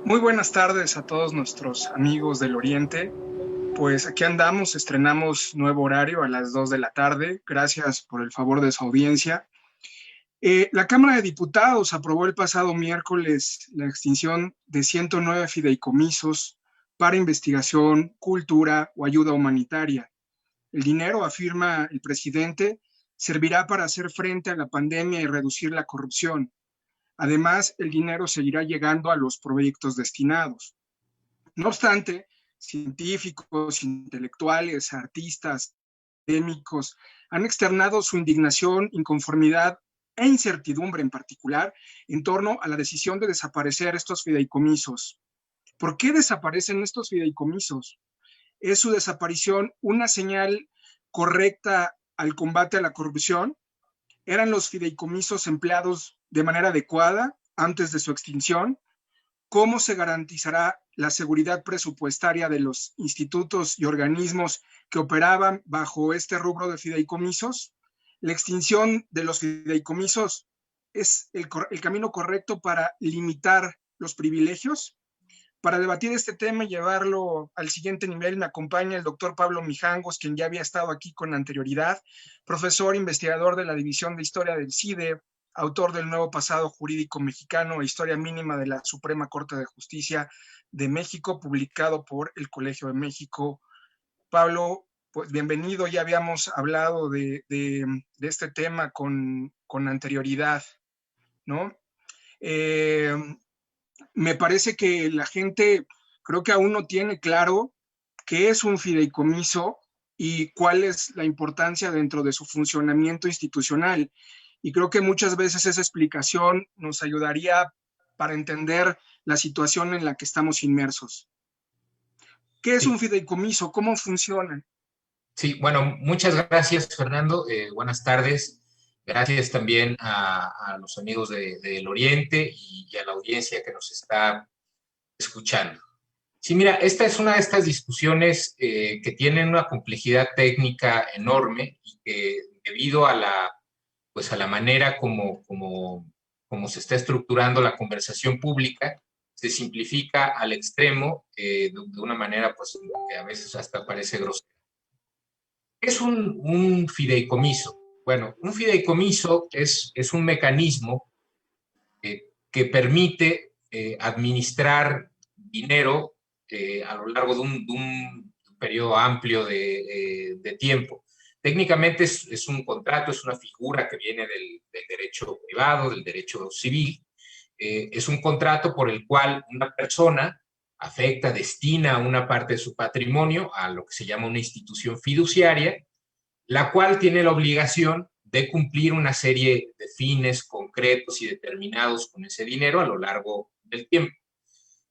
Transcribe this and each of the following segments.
Muy buenas tardes a todos nuestros amigos del Oriente. Pues aquí andamos, estrenamos nuevo horario a las 2 de la tarde. Gracias por el favor de su audiencia. La Cámara de Diputados aprobó el pasado miércoles la extinción de 109 fideicomisos para investigación, cultura o ayuda humanitaria. El dinero, afirma el presidente, servirá para hacer frente a la pandemia y reducir la corrupción. Además, el dinero seguirá llegando a los proyectos destinados. No obstante, científicos, intelectuales, artistas, académicos han externado su indignación, inconformidad e incertidumbre en particular en torno a la decisión de desaparecer estos fideicomisos. ¿Por qué desaparecen estos fideicomisos? ¿Es su desaparición una señal correcta al combate a la corrupción? ¿Eran los fideicomisos empleados de manera adecuada antes de su extinción? ¿Cómo se garantizará la seguridad presupuestaria de los institutos y organismos que operaban bajo este rubro de fideicomisos? ¿La extinción de los fideicomisos es el camino correcto para limitar los privilegios? Para debatir este tema y llevarlo al siguiente nivel, me acompaña el doctor Pablo Mijangos, quien ya había estado aquí con anterioridad, profesor investigador de la División de Historia del CIDE, autor del Nuevo Pasado Jurídico Mexicano e Historia Mínima de la Suprema Corte de Justicia de México, publicado por el Colegio de México. Pablo, pues bienvenido, ya habíamos hablado de este tema con anterioridad, ¿no? Eh, Me parece que la gente creo que aún no tiene claro qué es un fideicomiso y cuál es la importancia dentro de su funcionamiento institucional. Y creo que muchas veces esa explicación nos ayudaría para entender la situación en la que estamos inmersos. ¿Qué es un Sí, fideicomiso? ¿Cómo funciona? sí, bueno, muchas gracias, Fernando. Buenas tardes. Gracias también a los amigos del Oriente y a la audiencia que nos está escuchando. Sí, mira, esta es una de estas discusiones que tienen una complejidad técnica enorme y que debido a pues a la manera como se está estructurando la conversación pública, se simplifica al extremo de una manera pues que a veces hasta parece grosera. ¿Qué es un fideicomiso? Bueno, un fideicomiso es un mecanismo que permite administrar dinero a lo largo de un periodo amplio de tiempo. Técnicamente es un contrato, es una figura que viene del derecho privado, del derecho civil. Es un contrato por el cual una persona afecta, destina una parte de su patrimonio a lo que se llama una institución fiduciaria, la cual tiene la obligación de cumplir una serie de fines concretos y determinados con ese dinero a lo largo del tiempo.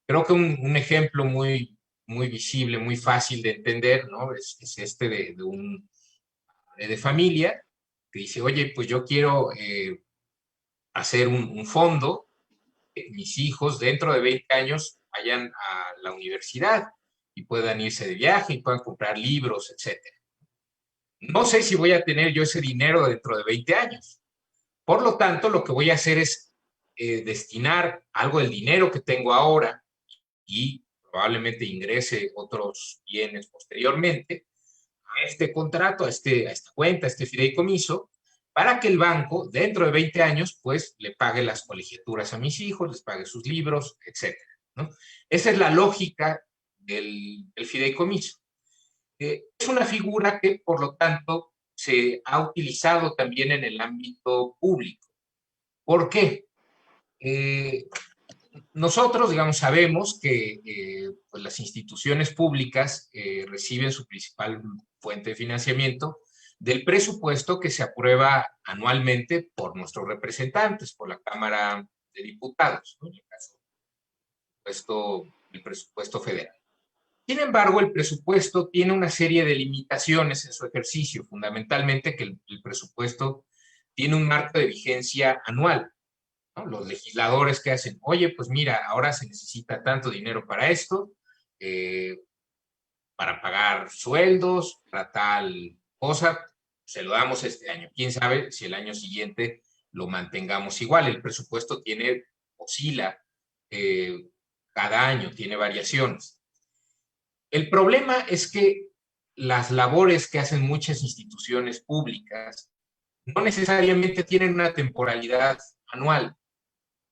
Creo que un ejemplo muy visible, muy fácil de entender, ¿no? Es este de un de familia que dice, oye, pues yo quiero hacer un fondo, mis hijos dentro de 20 años vayan a la universidad y puedan irse de viaje y puedan comprar libros, etcétera. No sé si voy a tener yo ese dinero dentro de 20 años. Por lo tanto, lo que voy a hacer es destinar algo del dinero que tengo ahora y probablemente ingrese otros bienes posteriormente a este contrato, a esta cuenta, a este fideicomiso, para que el banco dentro de 20 años pues le pague las colegiaturas a mis hijos, les pague sus libros, etcétera, ¿no? Esa es la lógica del fideicomiso. Es una figura que, por lo tanto, se ha utilizado también en el ámbito público. ¿Por qué? Eh, Nosotros, digamos, sabemos que pues las instituciones públicas reciben su principal fuente de financiamiento del presupuesto que se aprueba anualmente por nuestros representantes, por la Cámara de Diputados, ¿no? En el caso el presupuesto federal. Sin embargo, el presupuesto tiene una serie de limitaciones en su ejercicio, fundamentalmente que el presupuesto tiene un marco de vigencia anual, ¿no? Los legisladores que hacen, oye, pues mira, ahora se necesita tanto dinero para esto, eh, para pagar sueldos, para tal cosa, se lo damos este año. Quién sabe si el año siguiente lo mantengamos igual. El presupuesto oscila eh, cada año, tiene variaciones. El problema es que las labores que hacen muchas instituciones públicas no necesariamente tienen una temporalidad anual.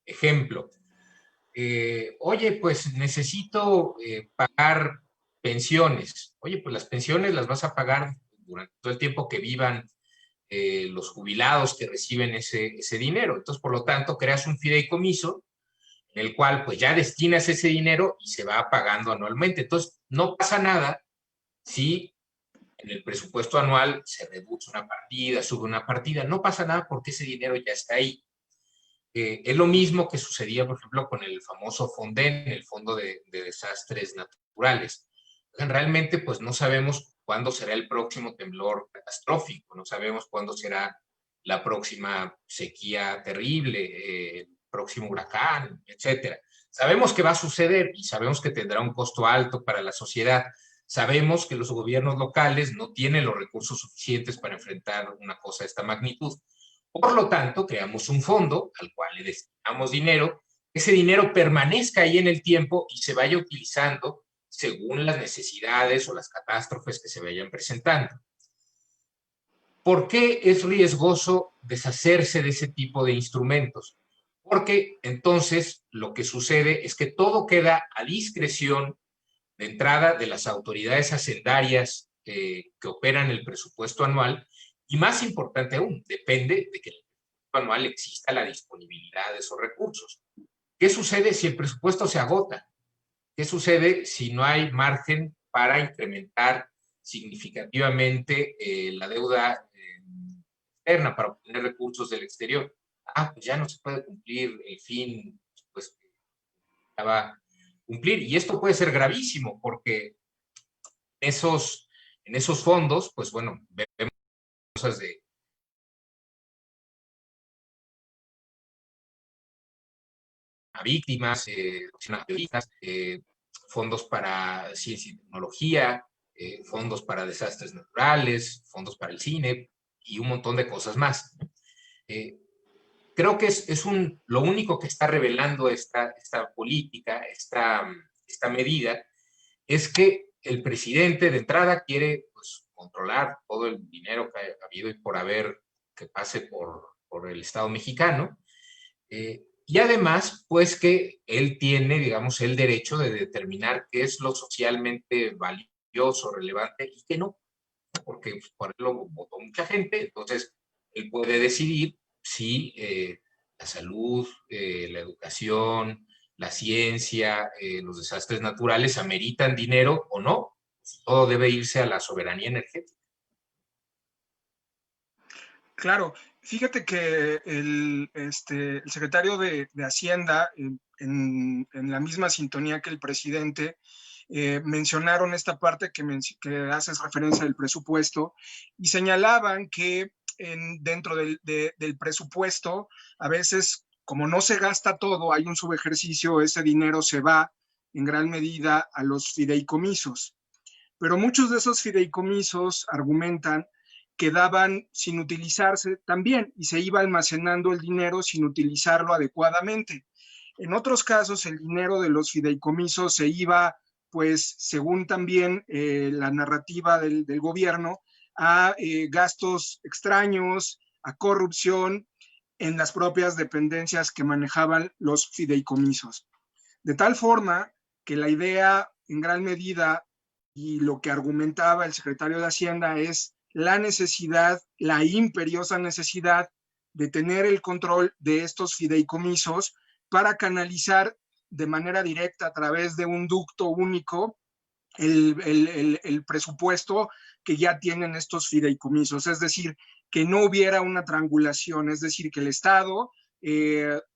Ejemplo, oye, pues necesito pagar pensiones. Oye, pues las pensiones las vas a pagar durante todo el tiempo que vivan los jubilados que reciben ese dinero. Entonces, por lo tanto, creas un fideicomiso en el cual pues ya destinas ese dinero y se va pagando anualmente. Entonces, no pasa nada si en el presupuesto anual se reduce una partida, sube una partida, no pasa nada porque ese dinero ya está ahí. Es lo mismo que sucedía, por ejemplo, con el famoso FONDEN, el Fondo de Desastres Naturales. Realmente, pues no sabemos cuándo será el próximo temblor catastrófico, no sabemos cuándo será la próxima sequía terrible, el próximo huracán, etcétera. Sabemos que va a suceder y sabemos que tendrá un costo alto para la sociedad. Sabemos que los gobiernos locales no tienen los recursos suficientes para enfrentar una cosa de esta magnitud. Por lo tanto, creamos un fondo al cual le destinamos dinero, ese dinero permanezca ahí en el tiempo y se vaya utilizando según las necesidades o las catástrofes que se vayan presentando. ¿Por qué es riesgoso deshacerse de ese tipo de instrumentos? Porque entonces lo que sucede es que todo queda a discreción de entrada de las autoridades hacendarias que operan el presupuesto anual y más importante aún, depende de que el presupuesto anual exista la disponibilidad de esos recursos. ¿Qué sucede si el presupuesto se agota? ¿Qué sucede si no hay margen para incrementar significativamente la deuda externa para obtener recursos del exterior? Pues ya no se puede cumplir el fin, pues ya va a cumplir. Y esto puede ser gravísimo porque esos, en esos fondos, pues bueno, vemos cosas de víctimas, fondos para ciencia y tecnología, fondos para desastres naturales, fondos para el cine y un montón de cosas más. Creo que lo único que está revelando esta política, esta medida, es que el presidente de entrada quiere pues, controlar todo el dinero que ha habido y por haber que pase por el Estado mexicano. Y además, pues que él tiene, digamos, el derecho de determinar qué es lo socialmente valioso, relevante y qué no, porque pues, por él lo votó mucha gente, entonces él puede decidir si la salud, la educación, la ciencia, los desastres naturales ameritan dinero o no. Todo debe irse a la soberanía energética. Claro, fíjate que el secretario de Hacienda, en la misma sintonía que el presidente, mencionaron esta parte que haces referencia del presupuesto y señalaban que dentro del presupuesto, a veces, como no se gasta todo, hay un subejercicio, ese dinero se va en gran medida a los fideicomisos. Pero muchos de esos fideicomisos argumentan quedaban sin utilizarse también y se iba almacenando el dinero sin utilizarlo adecuadamente. En otros casos, el dinero de los fideicomisos se iba, pues, según también la narrativa del gobierno, a gastos extraños, a corrupción en las propias dependencias que manejaban los fideicomisos. De tal forma que la idea, en gran medida, y lo que argumentaba el secretario de Hacienda es la necesidad, la imperiosa necesidad de tener el control de estos fideicomisos para canalizar de manera directa a través de un ducto único el presupuesto que ya tienen estos fideicomisos, es decir, que no hubiera una triangulación, es decir, que el Estado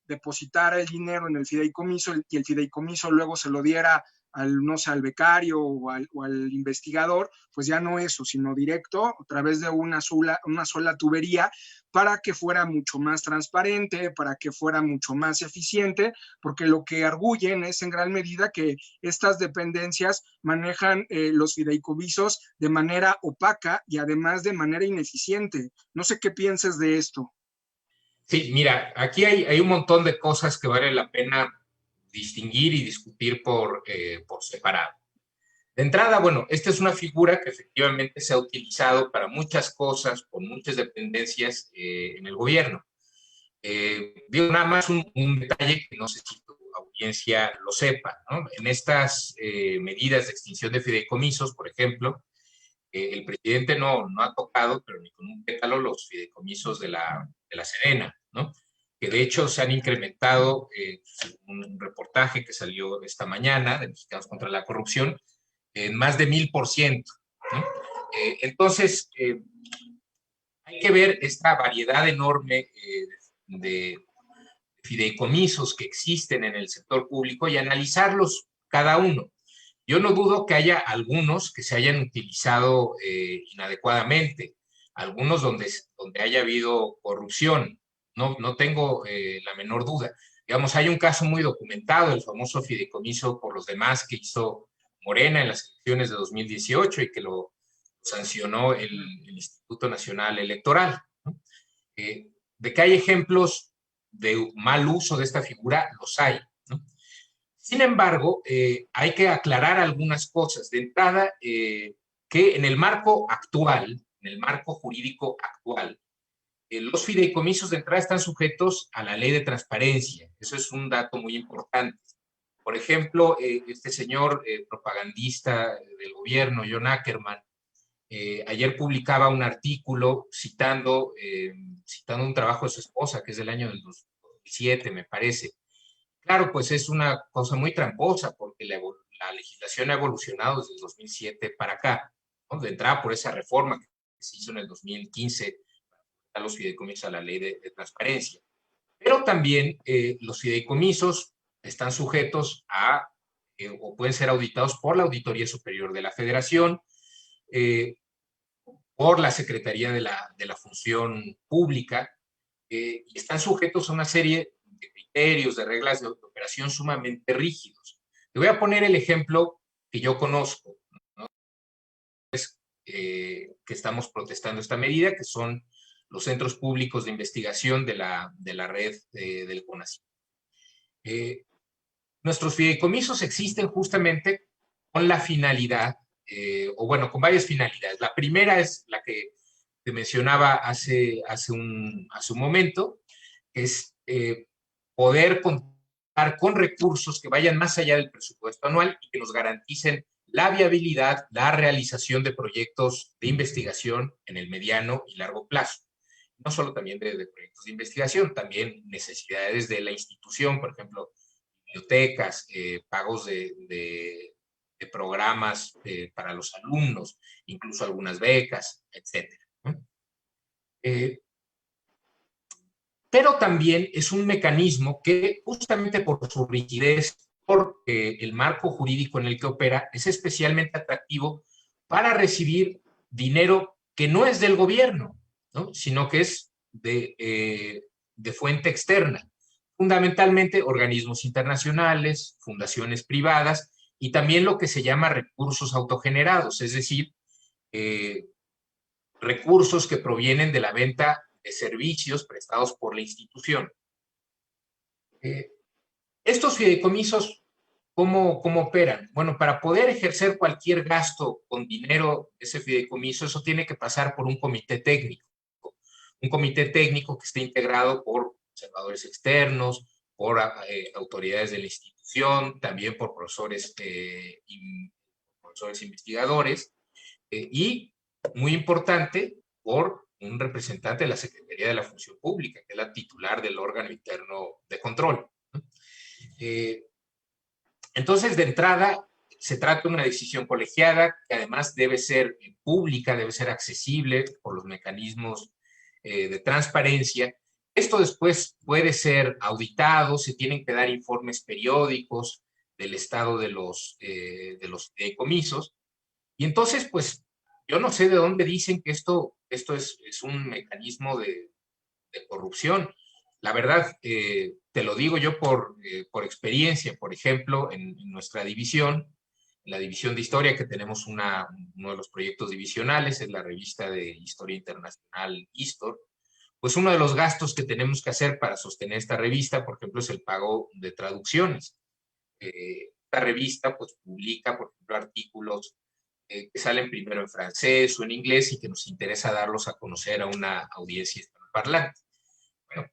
depositara el dinero en el fideicomiso y el fideicomiso luego se lo diera no sé, al becario o al investigador, pues ya no eso, sino directo a través de una sola tubería para que fuera mucho más transparente, para que fuera mucho más eficiente, porque lo que arguyen es en gran medida que estas dependencias manejan los fideicomisos de manera opaca y además de manera ineficiente. No sé qué pienses de esto. Sí, mira, aquí hay un montón de cosas que vale la pena distinguir y discutir por separado. De entrada, bueno, esta es una figura que efectivamente se ha utilizado para muchas cosas, con muchas dependencias en el gobierno. Digo nada más un detalle que no sé si tu audiencia lo sepa, ¿no? En estas medidas de extinción de fideicomisos, por ejemplo, el presidente no ha tocado, pero ni con un pétalo, los fideicomisos de la Sedena, ¿no? Que de hecho se han incrementado, según un reportaje que salió esta mañana de Mexicanos contra la Corrupción, en más de 1000%, ¿no? Entonces, hay que ver esta variedad enorme de fideicomisos que existen en el sector público y analizarlos cada uno. Yo no dudo que haya algunos que se hayan utilizado inadecuadamente, algunos donde haya habido corrupción, no tengo la menor duda. Digamos, hay un caso muy documentado, el famoso fideicomiso por los demás que hizo Morena en las elecciones de 2018 y que lo sancionó el Instituto Nacional Electoral, ¿no? De que hay ejemplos de mal uso de esta figura, los hay, ¿no? Sin embargo, hay que aclarar algunas cosas. De entrada, que en el marco actual, en el marco jurídico actual, los fideicomisos de entrada están sujetos a la ley de transparencia. Eso es un dato muy importante. Por ejemplo, este señor propagandista del gobierno, John Ackerman, ayer publicaba un artículo citando un trabajo de su esposa, que es del año del 2007, me parece. Claro, pues es una cosa muy tramposa, porque la legislación ha evolucionado desde el 2007 para acá, ¿no? De entrada por esa reforma que se hizo en el 2015 a los fideicomisos a la ley de transparencia. Pero también los fideicomisos están sujetos a, o pueden ser auditados por la Auditoría Superior de la Federación, por la Secretaría de la Función Pública, y están sujetos a una serie de criterios, de reglas de operación sumamente rígidos. Te voy a poner el ejemplo que yo conozco, ¿no? Que estamos protestando esta medida, que son los centros públicos de investigación de la red del CONACYT. Nuestros fideicomisos existen justamente con la finalidad, o bueno, con varias finalidades. La primera es la que te mencionaba hace un momento, que es poder contar con recursos que vayan más allá del presupuesto anual y que nos garanticen la viabilidad, la realización de proyectos de investigación en el mediano y largo plazo. No solo también de proyectos de investigación, también necesidades de la institución, por ejemplo, bibliotecas, pagos de programas para los alumnos, incluso algunas becas, etcétera, ¿no? Pero también es un mecanismo que, justamente por su rigidez, por el marco jurídico en el que opera, es especialmente atractivo para recibir dinero que no es del gobierno, ¿no? Sino que es de fuente externa, fundamentalmente organismos internacionales, fundaciones privadas y también lo que se llama recursos autogenerados, es decir, recursos que provienen de la venta de servicios prestados por la institución. Estos fideicomisos, ¿cómo operan? Bueno, para poder ejercer cualquier gasto con dinero de ese fideicomiso, eso tiene que pasar por un comité técnico. Un comité técnico que esté integrado por observadores externos, por autoridades de la institución, también por profesores investigadores, y, muy importante, por un representante de la Secretaría de la Función Pública, que es la titular del órgano interno de control, ¿no? Entonces, de entrada, se trata de una decisión colegiada que además debe ser pública, debe ser accesible por los mecanismos de transparencia. Esto después puede ser auditado, se tienen que dar informes periódicos del estado de los fideicomisos. Y entonces, pues, yo no sé de dónde dicen que esto es un mecanismo de corrupción. La verdad, te lo digo yo por experiencia. Por ejemplo, en nuestra división, en la división de historia, que tenemos uno de los proyectos divisionales, es la revista de historia internacional Histor. Pues uno de los gastos que tenemos que hacer para sostener esta revista, por ejemplo, es el pago de traducciones. esta revista pues publica, por ejemplo, artículos que salen primero en francés o en inglés y que nos interesa darlos a conocer a una audiencia hispanoparlante. Bueno,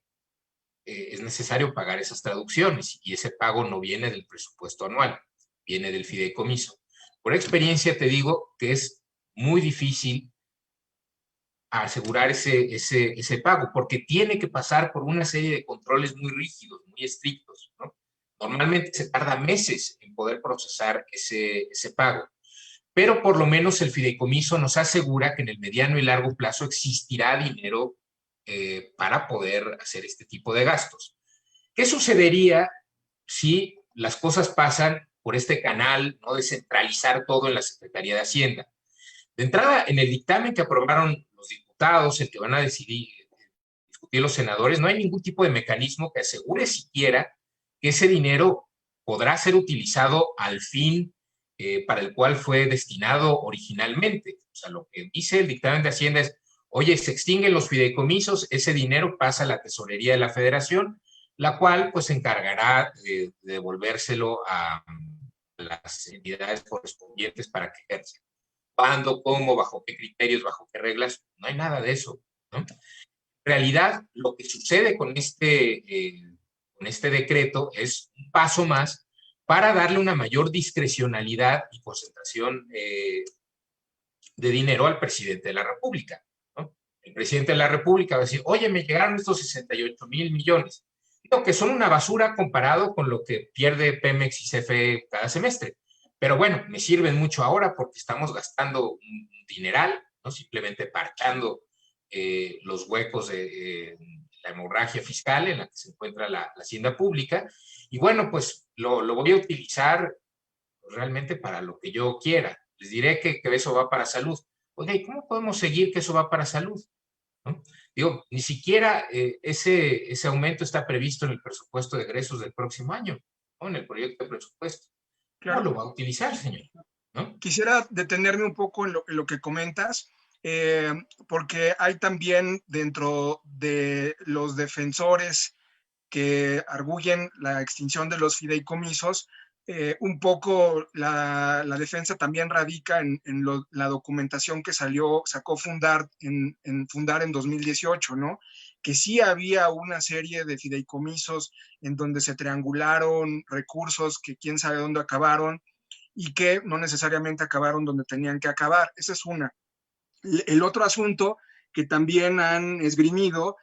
es necesario pagar esas traducciones y ese pago no viene del presupuesto anual, viene del fideicomiso. Por experiencia te digo que es muy difícil asegurar ese pago, porque tiene que pasar por una serie de controles muy rígidos, muy estrictos, ¿no? Normalmente se tarda meses en poder procesar ese pago, pero por lo menos el fideicomiso nos asegura que en el mediano y largo plazo existirá dinero para poder hacer este tipo de gastos. ¿Qué sucedería si las cosas pasan por este canal, no de centralizar todo en la Secretaría de Hacienda? De entrada, en el dictamen que aprobaron los diputados, el que van a discutir los senadores, no hay ningún tipo de mecanismo que asegure siquiera que ese dinero podrá ser utilizado al fin para el cual fue destinado originalmente. O sea, lo que dice el dictamen de Hacienda es, oye, se extinguen los fideicomisos, ese dinero pasa a la tesorería de la Federación, la cual pues se encargará de devolvérselo a las entidades correspondientes para que ejerzan. ¿Cuándo, cómo, bajo qué criterios, bajo qué reglas? No hay nada de eso, ¿no? En realidad, lo que sucede con este decreto es un paso más para darle una mayor discrecionalidad y concentración de dinero al presidente de la República, ¿no? El presidente de la República va a decir, oye, me llegaron estos 68,000 millones. Digo que son una basura comparado con lo que pierde Pemex y CFE cada semestre. Pero bueno, me sirven mucho ahora porque estamos gastando un dineral, ¿no? Simplemente parchando los huecos de la hemorragia fiscal en la que se encuentra la hacienda pública. Y bueno, pues lo voy a utilizar realmente para lo que yo quiera. Les diré que eso va para salud. Oye, ¿y cómo podemos seguir que eso va para salud? ¿No? Digo, ni siquiera ese aumento está previsto en el presupuesto de egresos del próximo año, o en el proyecto de presupuesto. ¿Cómo Claro. lo va a utilizar, señor? ¿No? Quisiera detenerme un poco en lo que comentas, porque hay también dentro de los defensores que arguyen la extinción de los fideicomisos, un poco la defensa también radica en la documentación que sacó Fundar en Fundar en 2018, ¿no? Que sí había una serie de fideicomisos en donde se triangularon recursos que quién sabe dónde acabaron y que no necesariamente acabaron donde tenían que acabar. Esa es una. El otro asunto que también han esgrimido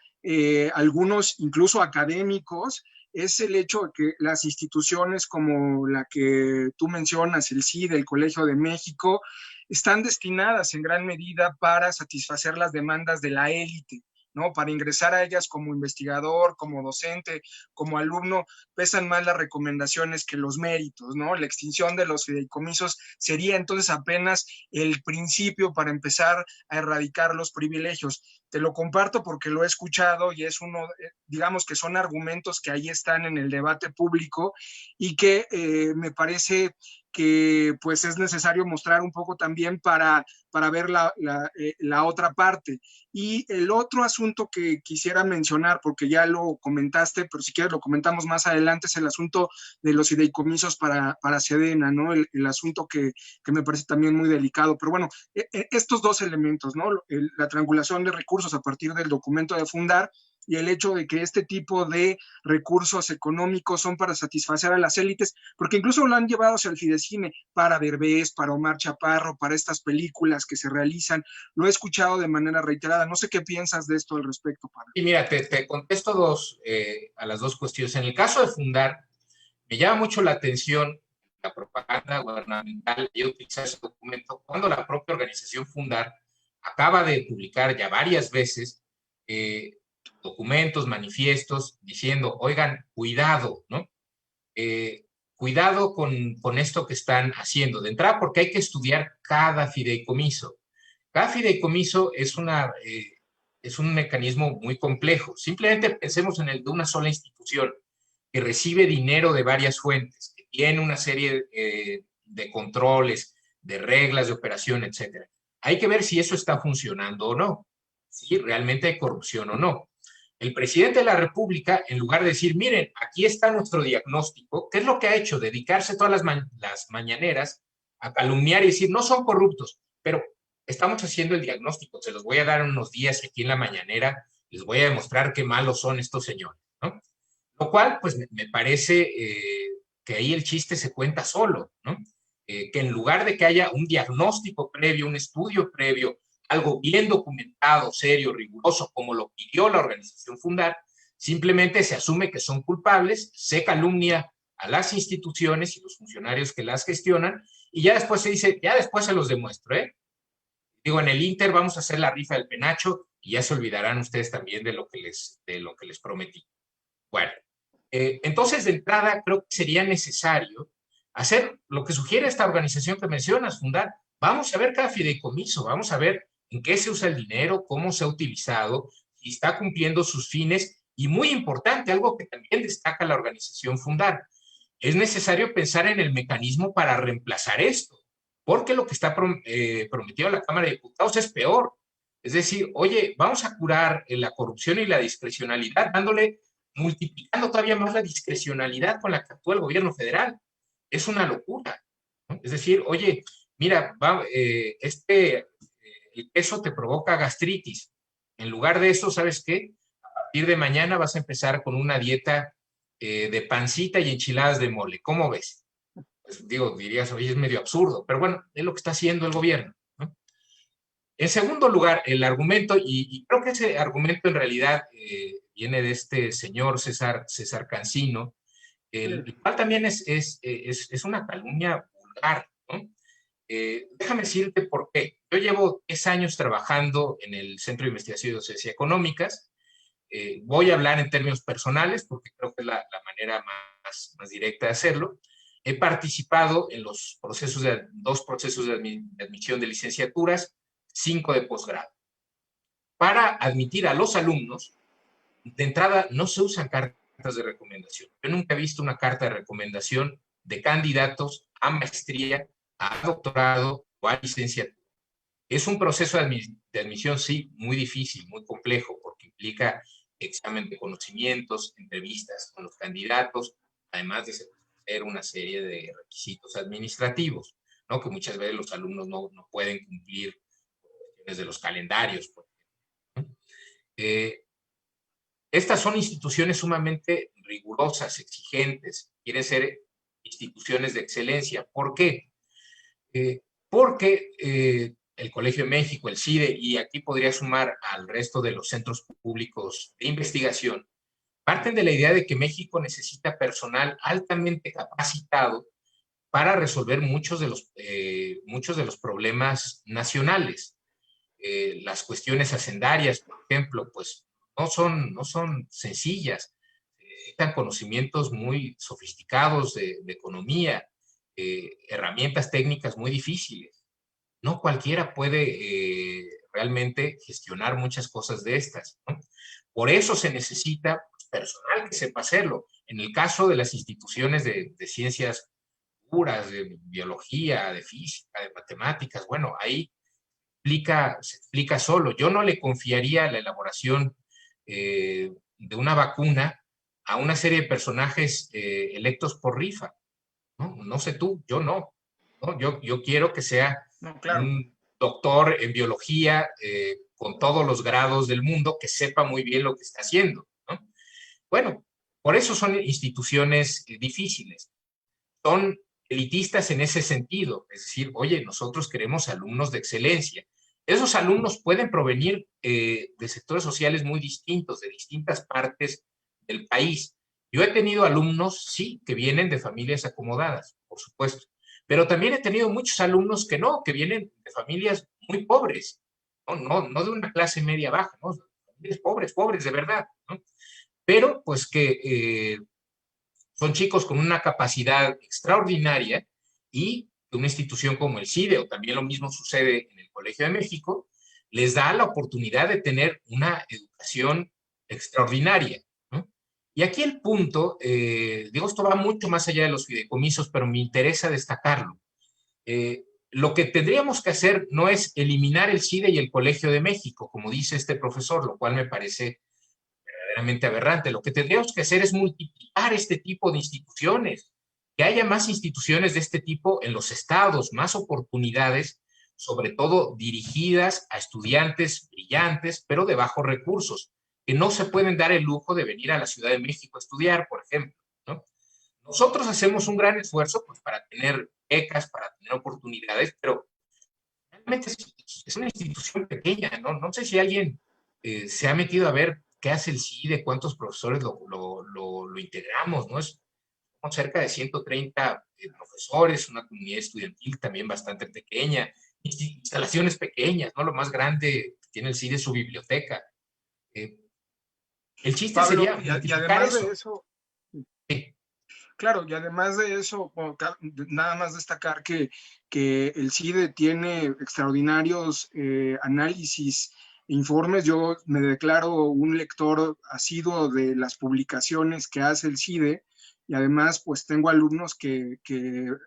algunos, incluso académicos, es el hecho de que las instituciones como la que tú mencionas, el CID, el Colegio de México, están destinadas en gran medida para satisfacer las demandas de la élite, ¿no? Para ingresar a ellas como investigador, como docente, como alumno, pesan más las recomendaciones que los méritos, ¿no? La extinción de los fideicomisos sería entonces apenas el principio para empezar a erradicar los privilegios. Te lo comparto porque lo he escuchado y es uno, digamos que son argumentos que ahí están en el debate público y que me parece que pues es necesario mostrar un poco también para ver la otra parte. Y el otro asunto que quisiera mencionar, porque ya lo comentaste, pero si quieres lo comentamos más adelante, es el asunto de los fideicomisos para Sedena, ¿no? El asunto que me parece también muy delicado. Pero bueno, estos dos elementos, ¿no? La triangulación de recursos a partir del documento de Fundar y el hecho de que este tipo de recursos económicos son para satisfacer a las élites, porque incluso lo han llevado hacia el Fidecine para Derbez, para Omar Chaparro, para estas películas que se realizan. Lo he escuchado de manera reiterada. No sé qué piensas de esto al respecto, Pablo. Y mira, te contesto a las dos cuestiones. En el caso de Fundar, me llama mucho la atención la propaganda gubernamental y utilizar ese documento cuando la propia organización Fundar acaba de publicar ya varias veces documentos, manifiestos, diciendo, oigan, cuidado, ¿no? Cuidado con esto que están haciendo. De entrada, porque hay que estudiar cada fideicomiso. Cada fideicomiso es un mecanismo muy complejo. Simplemente pensemos en el de una sola institución que recibe dinero de varias fuentes, que tiene una serie de controles, de reglas de operación, etc. Hay que ver si eso está funcionando o no, si realmente hay corrupción o no. El presidente de la República, en lugar de decir, miren, aquí está nuestro diagnóstico, ¿qué es lo que ha hecho? Dedicarse todas las mañaneras a calumniar y decir, no son corruptos, pero estamos haciendo el diagnóstico, se los voy a dar unos días aquí en la mañanera, les voy a demostrar qué malos son estos señores, ¿no? Lo cual, pues, me parece que ahí el chiste se cuenta solo, ¿no? Que en lugar de que haya un diagnóstico previo, un estudio previo, algo bien documentado, serio, riguroso, como lo pidió la organización Fundar, simplemente se asume que son culpables, se calumnia a las instituciones y los funcionarios que las gestionan, y ya después se dice, ya después se los demuestro, ¿eh? Digo, en el Inter vamos a hacer la rifa del penacho y ya se olvidarán ustedes también de lo que les prometí. Bueno, entonces de entrada creo que sería necesario hacer lo que sugiere esta organización que mencionas, Fundar. Vamos a ver cada fideicomiso, vamos a ver en qué se usa el dinero, cómo se ha utilizado, si está cumpliendo sus fines y muy importante, algo que también destaca la organización Fundar, es necesario pensar en el mecanismo para reemplazar esto, porque lo que está prometido a la Cámara de Diputados es peor. Es decir, oye, vamos a curar la corrupción y la discrecionalidad dándole, multiplicando todavía más la discrecionalidad con la que actúa el gobierno federal. Es una locura, ¿no? Es decir, oye, mira, el queso te provoca gastritis. En lugar de eso, ¿sabes qué? A partir de mañana vas a empezar con una dieta de pancita y enchiladas de mole. ¿Cómo ves? Pues digo, dirías, oye, es medio absurdo, pero bueno, es lo que está haciendo el gobierno, ¿no? En segundo lugar, el argumento, y creo que ese argumento en realidad viene de este señor César Cancino, el cual también es una calumnia vulgar, ¿no? Déjame decirte por qué. Yo llevo 10 años trabajando en el Centro de Investigación y Docencia Económicas. Voy a hablar en términos personales porque creo que es la manera más directa de hacerlo. He participado en los dos procesos de admisión de licenciaturas, 5 de posgrado. Para admitir a los alumnos, de entrada no se usan cartas de recomendación. Yo nunca he visto una carta de recomendación de candidatos a maestría, a doctorado o a licenciatura. Es un proceso de admisión, sí, muy difícil, muy complejo, porque implica examen de conocimientos, entrevistas con los candidatos, además de hacer una serie de requisitos administrativos, ¿no? Que muchas veces los alumnos no pueden cumplir desde los calendarios, por ejemplo, ¿no? Estas son instituciones sumamente rigurosas, exigentes, quieren ser instituciones de excelencia. ¿Por qué? Porque el Colegio de México, el CIDE, y aquí podría sumar al resto de los centros públicos de investigación, parten de la idea de que México necesita personal altamente capacitado para resolver muchos de los problemas nacionales. Las cuestiones hacendarias, por ejemplo, pues no son sencillas. Necesitan conocimientos muy sofisticados de economía, herramientas técnicas muy difíciles. No cualquiera puede realmente gestionar muchas cosas de estas, ¿no? Por eso se necesita personal que sepa hacerlo. En el caso de las instituciones de ciencias puras, de biología, de física, de matemáticas, bueno, ahí se explica solo. Yo no le confiaría la elaboración de una vacuna a una serie de personajes electos por rifa, ¿no? No sé tú, yo no. ¿No? Yo quiero que sea No, claro. un doctor en biología con todos los grados del mundo que sepa muy bien lo que está haciendo, ¿no? Bueno, por eso son instituciones difíciles. Son elitistas en ese sentido, es decir, oye, nosotros queremos alumnos de excelencia. Esos alumnos pueden provenir de sectores sociales muy distintos, de distintas partes del país. Yo he tenido alumnos, sí, que vienen de familias acomodadas, por supuesto, pero también he tenido muchos alumnos que no, que vienen de familias muy pobres, no de una clase media baja, ¿no? Familias pobres, pobres de verdad, ¿no? Pero pues que son chicos con una capacidad extraordinaria y una institución como el CIDE, o también lo mismo sucede en el Colegio de México, les da la oportunidad de tener una educación extraordinaria, ¿no? Y aquí el punto, digo, esto va mucho más allá de los fideicomisos, pero me interesa destacarlo. Lo que tendríamos que hacer no es eliminar el CIDE y el Colegio de México, como dice este profesor, lo cual me parece verdaderamente aberrante. Lo que tendríamos que hacer es multiplicar este tipo de instituciones, que haya más instituciones de este tipo en los estados, más oportunidades, sobre todo dirigidas a estudiantes brillantes, pero de bajos recursos, que no se pueden dar el lujo de venir a la Ciudad de México a estudiar, por ejemplo, ¿no? Nosotros hacemos un gran esfuerzo pues, para tener becas, para tener oportunidades, pero realmente es una institución pequeña, ¿no? No sé si alguien se ha metido a ver qué hace el CIDE, cuántos profesores lo integramos, ¿no? Son cerca de 130 profesores, una comunidad estudiantil también bastante pequeña, instalaciones pequeñas, ¿no? Lo más grande que tiene el CIDE es su biblioteca. Eh, el chiste Pablo, sería y multiplicar además de eso. eso, Sí, claro, y además de eso, bueno, nada más destacar que el CIDE tiene extraordinarios análisis e informes. Yo me declaro un lector asiduo de las publicaciones que hace el CIDE y además pues tengo alumnos que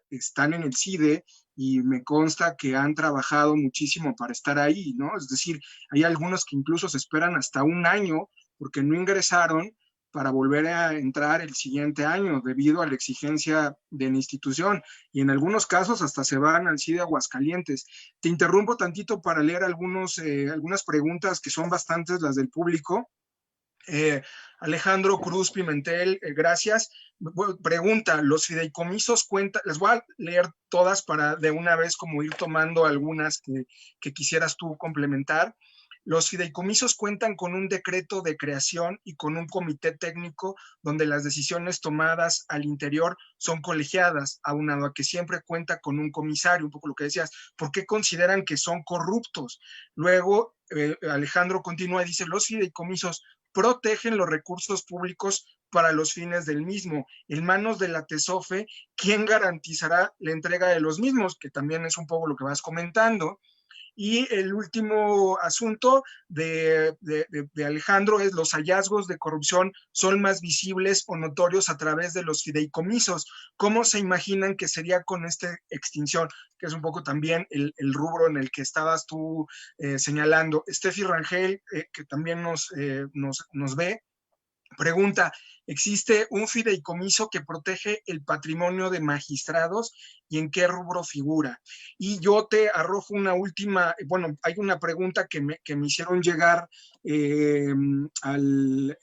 están en el CIDE y me consta que han trabajado muchísimo para estar ahí, ¿no? Es decir, hay algunos que incluso se esperan hasta un año porque no ingresaron para volver a entrar el siguiente año debido a la exigencia de la institución y en algunos casos hasta se van al CIDE Aguascalientes. Te interrumpo tantito para leer algunas preguntas que son bastantes las del público. Eh, Alejandro Cruz Pimentel, gracias. Pregunta, ¿los fideicomisos cuentan? Les voy a leer todas para de una vez como ir tomando algunas que quisieras tú complementar. Los fideicomisos cuentan con un decreto de creación y con un comité técnico donde las decisiones tomadas al interior son colegiadas, aunado a que siempre cuenta con un comisario, un poco lo que decías. ¿Por qué consideran que son corruptos? Luego, Alejandro continúa y dice, los fideicomisos protegen los recursos públicos para los fines del mismo. En manos de la TESOFE, ¿quién garantizará la entrega de los mismos? Que también es un poco lo que vas comentando. Y el último asunto de Alejandro es los hallazgos de corrupción son más visibles o notorios a través de los fideicomisos. ¿Cómo se imaginan que sería con esta extinción? Que es un poco también el rubro en el que estabas tú señalando. Steffi Rangel, que también nos ve, pregunta, ¿existe un fideicomiso que protege el patrimonio de magistrados y en qué rubro figura? Y yo te arrojo una última, bueno, hay una pregunta que me hicieron llegar al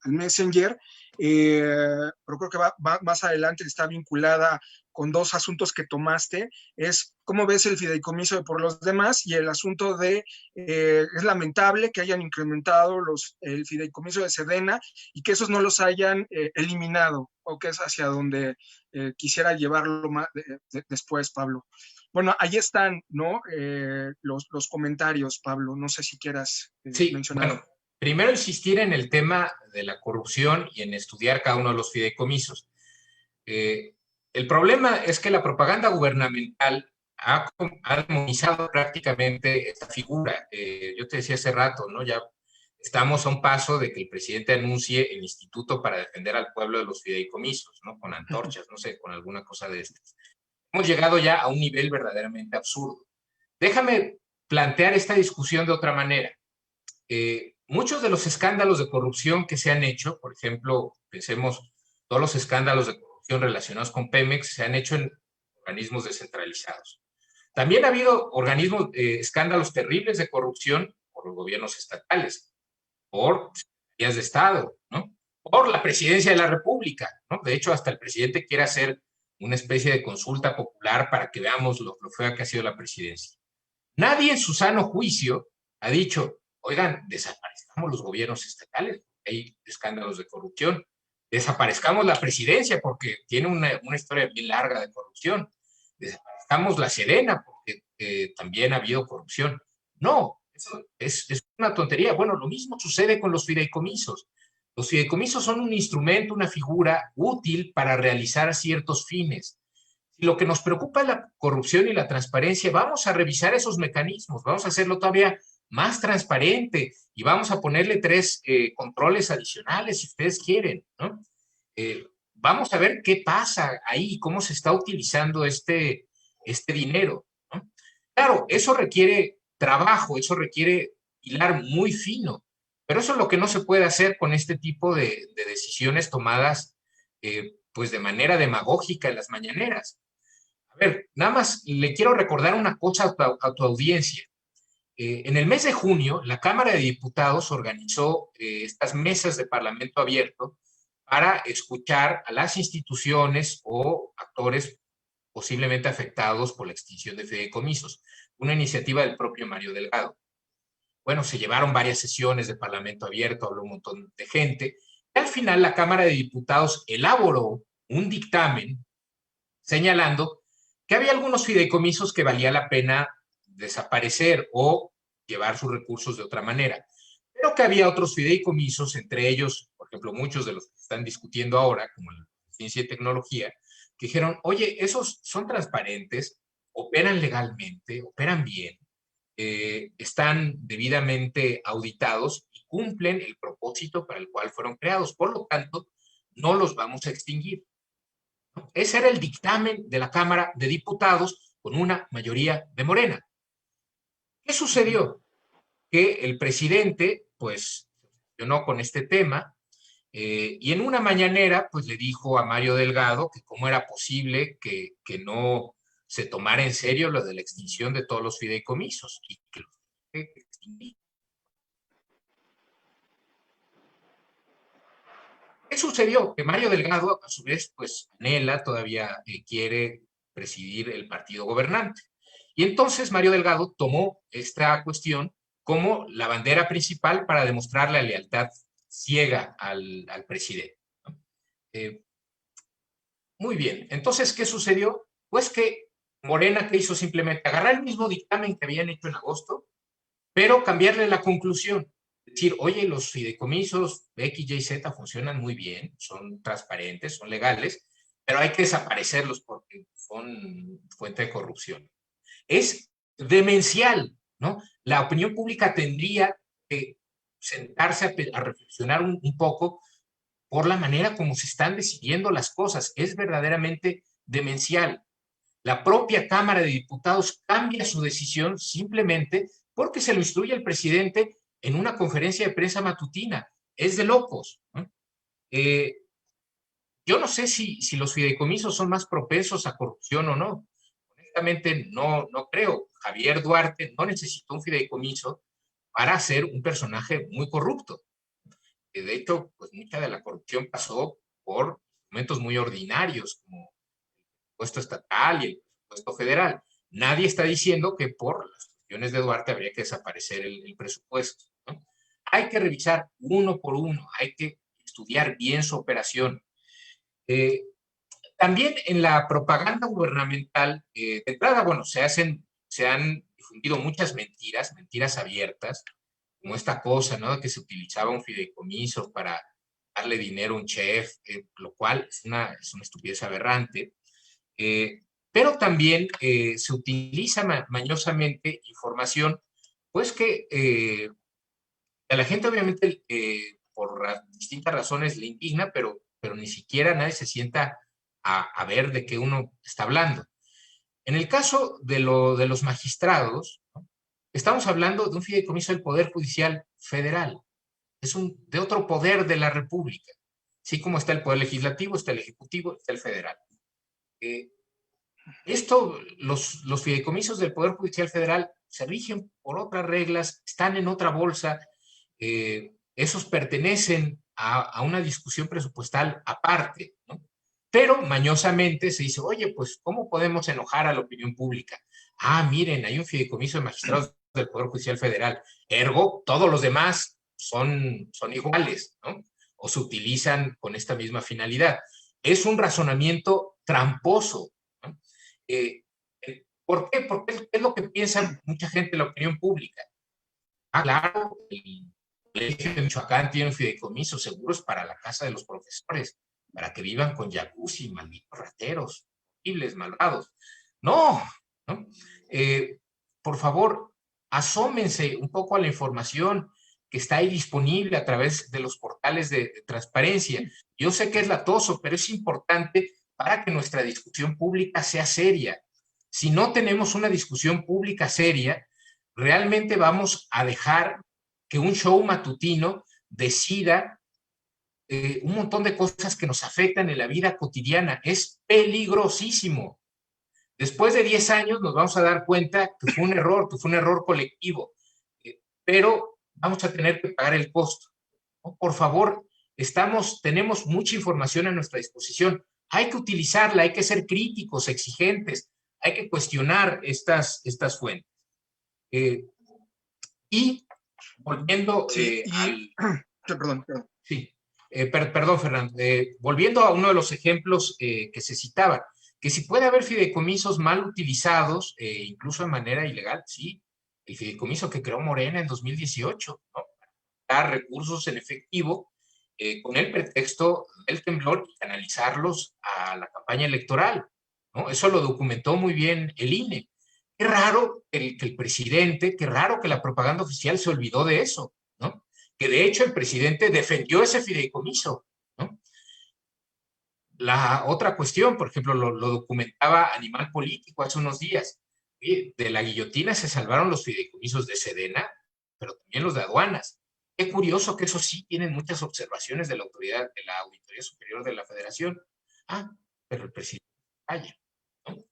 Messenger, pero creo que más adelante está vinculada con dos asuntos que tomaste, es cómo ves el fideicomiso de por los demás y el asunto de, es lamentable que hayan incrementado el fideicomiso de Sedena y que esos no los hayan eliminado, o que es hacia donde quisiera llevarlo después, Pablo. Bueno, ahí están, ¿no? Los comentarios, Pablo. No sé si quieras sí, mencionar. bueno, primero insistir en el tema de la corrupción y en estudiar cada uno de los fideicomisos. Eh, el problema es que la propaganda gubernamental ha demonizado prácticamente esta figura. Yo te decía hace rato, ¿no? Ya estamos a un paso de que el presidente anuncie el instituto para defender al pueblo de los fideicomisos, ¿no? Con antorchas, no sé, con alguna cosa de estas. Hemos llegado ya a un nivel verdaderamente absurdo. Déjame plantear esta discusión de otra manera. Muchos de los escándalos de corrupción que se han hecho, por ejemplo, pensemos, todos los escándalos de corrupción relacionados con Pemex se han hecho en organismos descentralizados. También ha habido organismos, escándalos terribles de corrupción por los gobiernos estatales, por secretarías de Estado, ¿no? Por la presidencia de la República, ¿no? De hecho, hasta el presidente quiere hacer una especie de consulta popular para que veamos lo fea que ha sido la presidencia. Nadie en su sano juicio ha dicho, oigan, desaparezcamos los gobiernos estatales, hay escándalos de corrupción, desaparezcamos la presidencia porque tiene una historia bien larga de corrupción, desaparezcamos la Sedena porque también ha habido corrupción. No, eso es una tontería. Bueno, lo mismo sucede con los fideicomisos. Los fideicomisos son un instrumento, una figura útil para realizar ciertos fines. Si lo que nos preocupa es la corrupción y la transparencia, vamos a revisar esos mecanismos, vamos a hacerlo todavía más transparente y vamos a ponerle tres controles adicionales si ustedes quieren, ¿no? Vamos a ver qué pasa ahí, cómo se está utilizando este dinero, ¿no? Claro, eso requiere trabajo, eso requiere hilar muy fino. Pero eso es lo que no se puede hacer con este tipo de decisiones tomadas pues de manera demagógica en las mañaneras. A ver, nada más le quiero recordar una cosa a tu audiencia. En el mes de junio, la Cámara de Diputados organizó estas mesas de Parlamento abierto para escuchar a las instituciones o actores posiblemente afectados por la extinción de fideicomisos, una iniciativa del propio Mario Delgado. Bueno, se llevaron varias sesiones de Parlamento abierto, habló un montón de gente, y al final la Cámara de Diputados elaboró un dictamen señalando que había algunos fideicomisos que valía la pena desaparecer o llevar sus recursos de otra manera, pero que había otros fideicomisos, entre ellos, por ejemplo, muchos de los que están discutiendo ahora, como la ciencia y tecnología, que dijeron, oye, esos son transparentes, operan legalmente, operan bien, están debidamente auditados y cumplen el propósito para el cual fueron creados. Por lo tanto, no los vamos a extinguir. Ese era el dictamen de la Cámara de Diputados con una mayoría de Morena. ¿Qué sucedió? Que el presidente, pues, se obsesionó con este tema y en una mañanera, pues, le dijo a Mario Delgado que cómo era posible que no se tomara en serio lo de la extinción de todos los fideicomisos y que los extinguir. ¿Qué sucedió? Que Mario Delgado, a su vez, pues anhela, todavía quiere presidir el partido gobernante. Y entonces Mario Delgado tomó esta cuestión como la bandera principal para demostrar la lealtad ciega al presidente, ¿no? Muy bien, entonces, ¿qué sucedió? Pues que Morena, ¿qué hizo? Simplemente agarrar el mismo dictamen que habían hecho en agosto, pero cambiarle la conclusión. Decir, oye, los fideicomisos X, Y, Z funcionan muy bien, son transparentes, son legales, pero hay que desaparecerlos porque son fuente de corrupción. Es demencial, ¿no? La opinión pública tendría que sentarse a reflexionar un poco por la manera como se están decidiendo las cosas. Es verdaderamente demencial. La propia Cámara de Diputados cambia su decisión simplemente porque se lo instruye el presidente en una conferencia de prensa matutina. Es de locos, ¿no? Yo no sé si los fideicomisos son más propensos a corrupción o no. Honestamente, no creo. Javier Duarte no necesitó un fideicomiso para ser un personaje muy corrupto. De hecho, pues mucha de la corrupción pasó por instrumentos muy ordinarios, como presupuesto estatal y el presupuesto federal. Nadie está diciendo que por las cuestiones de Duarte habría que desaparecer el presupuesto, ¿no? Hay que revisar uno por uno, hay que estudiar bien su operación. Eh, También en la propaganda gubernamental, de entrada, bueno, se han difundido muchas mentiras, mentiras abiertas, como esta cosa, ¿no? Que se utilizaba un fideicomiso para darle dinero a un chef, lo cual es una estupidez aberrante. Pero también se utiliza mañosamente información, pues que a la gente obviamente por distintas razones le indigna, pero ni siquiera nadie se sienta a ver de qué uno está hablando. En el caso de los magistrados, ¿no? Estamos hablando de un fideicomiso del Poder Judicial Federal, de otro poder de la República, así como está el Poder Legislativo, está el Ejecutivo, está el Federal. Eh, los fideicomisos del Poder Judicial Federal se rigen por otras reglas, están en otra bolsa, esos pertenecen a una discusión presupuestal aparte, ¿no? Pero mañosamente se dice, oye, pues, ¿cómo podemos enojar a la opinión pública? Ah, miren, hay un fideicomiso de magistrados del Poder Judicial Federal, ergo, todos los demás son iguales, ¿no? O se utilizan con esta misma finalidad. Es un razonamiento tramposo, ¿no? ¿Por qué? Porque es lo que piensa mucha gente de la opinión pública. Ah, claro, el colegio de Michoacán tiene un fideicomiso, seguros para la casa de los profesores, para que vivan con jacuzzi, malditos rateros, horribles, malvados. No, ¿no? Por favor, asómense un poco a la información que está ahí disponible a través de los portales de transparencia. Yo sé que es latoso, pero es importante para que nuestra discusión pública sea seria. Si no tenemos una discusión pública seria, realmente vamos a dejar que un show matutino decida un montón de cosas que nos afectan en la vida cotidiana. Es peligrosísimo. Después de 10 años nos vamos a dar cuenta que fue un error colectivo, pero vamos a tener que pagar el costo, ¿no? Por favor, tenemos mucha información a nuestra disposición. Hay que utilizarla, hay que ser críticos, exigentes, hay que cuestionar estas fuentes. Y volviendo Sí, al... perdón. Sí, perdón, Fernando. Volviendo a uno de los ejemplos que se citaban, que si puede haber fideicomisos mal utilizados, incluso de manera ilegal, sí. El fideicomiso que creó Morena en 2018, ¿no? Dar recursos en efectivo con el pretexto del temblor y canalizarlos a la campaña electoral, ¿no? Eso lo documentó muy bien el INE. Qué raro que el presidente, qué raro que la propaganda oficial se olvidó de eso, ¿no? Que de hecho el presidente defendió ese fideicomiso, ¿no? La otra cuestión, por ejemplo, lo documentaba Animal Político hace unos días. De la guillotina se salvaron los fideicomisos de Sedena, pero también los de aduanas. Qué curioso que eso sí tienen muchas observaciones de la autoridad, de la Auditoría Superior de la Federación. Ah, pero el presidente calla, ¿no?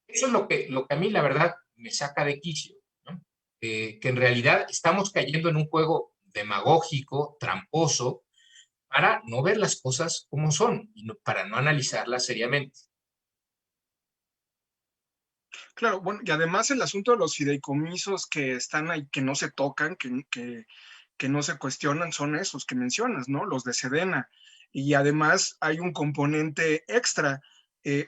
Eso es lo que a mí, la verdad, me saca de quicio, ¿no? Que en realidad estamos cayendo en un juego demagógico, tramposo, para no ver las cosas como son y para no analizarlas seriamente. Claro, bueno, y además el asunto de los fideicomisos que están ahí, que no se tocan, que no se cuestionan, son esos que mencionas, ¿no? Los de Sedena. Y además hay un componente extra.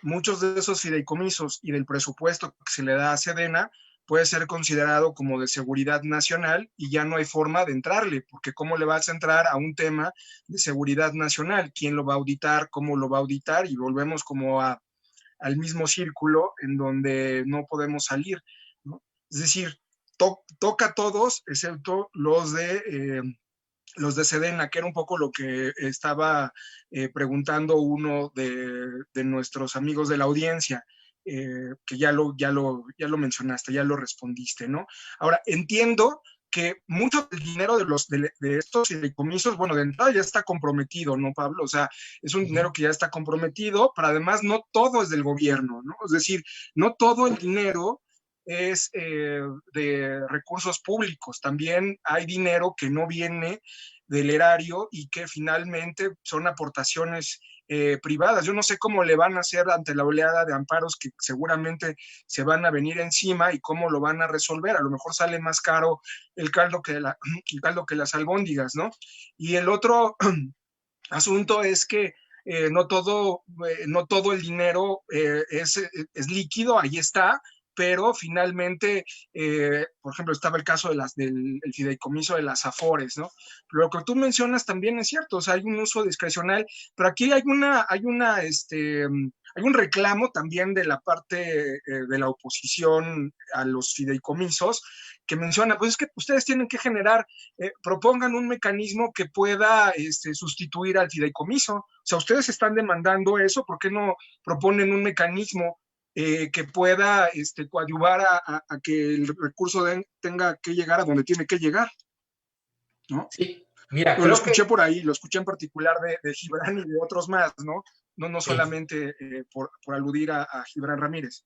Muchos de esos fideicomisos y del presupuesto que se le da a Sedena puede ser considerado como de seguridad nacional y ya no hay forma de entrarle, porque ¿cómo le vas a entrar a un tema de seguridad nacional? ¿Quién lo va a auditar? ¿Cómo lo va a auditar? Y volvemos como al mismo círculo en donde no podemos salir, ¿no? Es decir, toca a todos, excepto los de Sedena, que era un poco lo que estaba preguntando uno de nuestros amigos de la audiencia, que ya lo mencionaste, ya lo respondiste, ¿no? Ahora, entiendo que mucho del dinero de estos fideicomisos, bueno, de entrada ya está comprometido, ¿no, Pablo? O sea, es un dinero que ya está comprometido, pero además no todo es del gobierno, ¿no? Es decir, no todo el dinero es de recursos públicos, también hay dinero que no viene del erario y que finalmente son aportaciones privadas. Yo no sé cómo le van a hacer ante la oleada de amparos que seguramente se van a venir encima y cómo lo van a resolver. A lo mejor sale más caro el caldo el caldo que las albóndigas, ¿no? Y el otro asunto es que no todo el dinero es líquido, ahí está, pero finalmente, por ejemplo, estaba el caso del el fideicomiso de las Afores, ¿no? Pero lo que tú mencionas también es cierto, o sea, hay un uso discrecional, pero aquí hay un reclamo también de la parte de la oposición a los fideicomisos que menciona, pues es que ustedes tienen que generar propongan un mecanismo que pueda sustituir al fideicomiso. O sea, ustedes están demandando eso, ¿por qué no proponen un mecanismo que pueda coadyuvar a que el recurso tenga que llegar a donde tiene que llegar? ¿No? Sí, mira, Pero lo creo que escuché por ahí, lo escuché en particular de Gibran y de otros más, ¿no? No sí. solamente por aludir a Gibran Ramírez.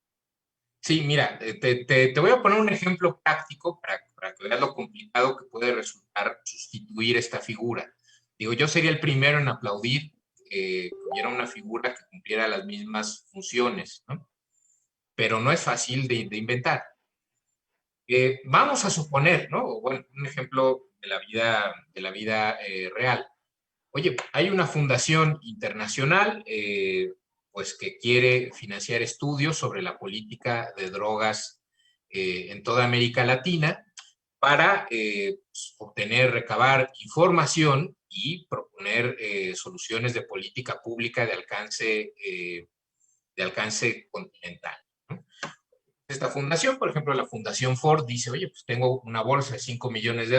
Sí, mira, te voy a poner un ejemplo práctico para que veas lo complicado que puede resultar sustituir esta figura. Digo, yo sería el primero en aplaudir que hubiera una figura que cumpliera las mismas funciones, ¿no? Pero no es fácil de inventar. Vamos a suponer, ¿no? Bueno, un ejemplo de la vida real. Oye, hay una fundación internacional pues que quiere financiar estudios sobre la política de drogas en toda América Latina para pues, obtener, recabar información y proponer soluciones de política pública de alcance continental, ¿no? Esta fundación, por ejemplo, la Fundación Ford dice, oye, pues tengo una bolsa de $5 millones